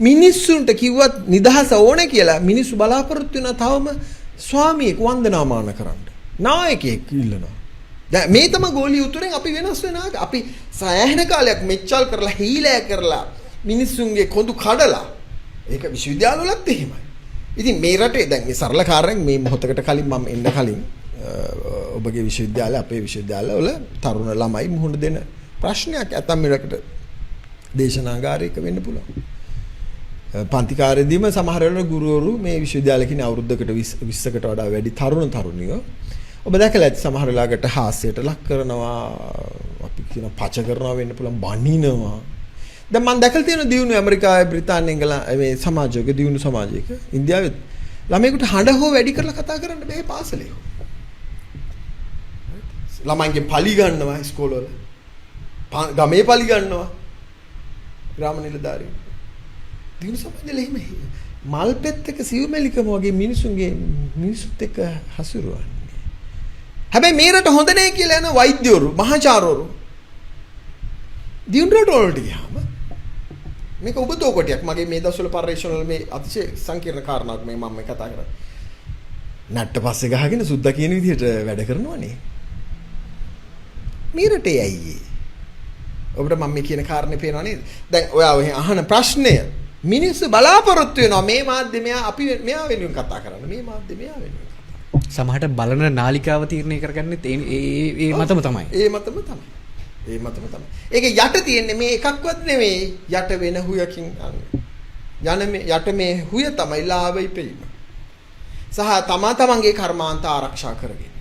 මිනිස්සුන්ට කිව්වත් නිදහස ඕනේ කියලා මිනිස්සු බලාපොරොත්තු වෙනවා තවම ස්වාමියෙක් වන්දනාමාන කරන්න. නායකයෙක් ඉල්ලනවා. දැන් මේ තමයි ගෝලීය උතුරෙන් අපි වෙනස් වෙනවා. අපි සෑහෙන කාලයක් මෙච්චල් කරලා හීලෑ කරලා මිනිස්සුන්ගේ කොඳු කඩලා ඒක විශ්වවිද්‍යාලවලත් එහෙමයි. ඉතින් මේ රටේ දැන් මේ සරල කාරණයක් මේ මොහොතකට කලින් මම එන්න කලින් ඔබගේ විශ්වවිද්‍යාලය අපේ විශ්වවිද්‍යාලවල තරුණ ළමයි මුහුණ දෙන ප්‍රශ්නයක් ඇතම් මිලකට දේශනාගාරයක වෙන්න පුළුවන්. පන්තිකාරයේදීම සමහර වෙලාවට ගුරුවරු මේ විශ්වවිද්‍යාලේ කියන අවුරුද්දකට 20කට වඩා වැඩි තරුණ තරුණියෝ ඔබ දැකලා ඇති සමහර වෙලාවකට හාස්‍යයට ලක් කරනවා අපි කියන පච කරනවා වෙන්න පුළුවන් බනිනවා. දැන් මම දැකලා තියෙන දියුණු ඇමරිකාවේ බ්‍රිතාන්‍යයේ ඉංගලන්තයේ මේ සමාජයක දියුණු සමාජයක ඉන්දියාවේ ළමයෙකුට හඬ හෝ වැඩි කරලා කතා කරන්න බෑ පාසලේ. ළමයින්ගේ පලි ගන්නවා ඉස්කෝලවල. ගමේ පලි ගන්නවා. ග්‍රාම නිලධාරීන්. දියුණු සමාජවල එහෙම මල් පෙත්තක සිව්මැලිකම වගේ මිනිසුත් එක්ක හසුරුවන්නේ. හැබැයි මේ රට හොඳ නැහැ කියලා යන වෛද්‍යවරු මහාචාර්යවරු දියුණු රට වලට ගියාම මේක ඔබතෝ කොටියක් මගේ මේ දවස්වල පරිශ්‍රණ වල මේ අතිශය සංකීර්ණ කාරණාවක් මේ මම කතා කරා. නැට්ට පස්සේ ගහගෙන සුද්දා කියන විදිහට වැඩ කරනවනේ. මේ රටේ ඇයි ඔබට මම මේ කියන කාරණේ පේනව නේද? දැන් ඔයා අහන ප්‍රශ්නය මිනිස්සු බලාපොරොත්තු වෙනවා මේ මාධ්‍යමයා අපි මෙයා වෙනුවෙන් කතා කරන්න. මේ මාධ්‍යමයා වෙනුවෙන් සමහරට බලන නාලිකාව තීරණය කරගන්නෙත් ඒ මතම තමයි. ඒ මතම තමයි. ඒක යට තියෙන්නේ මේ එකක්වත් නෙමෙයි යට වෙන හුයකින් යට මේ හුය තමයි ලාභයි පෙීම. සහ තමන්ගේ කර්මාන්ත ආරක්ෂා කරගෙන.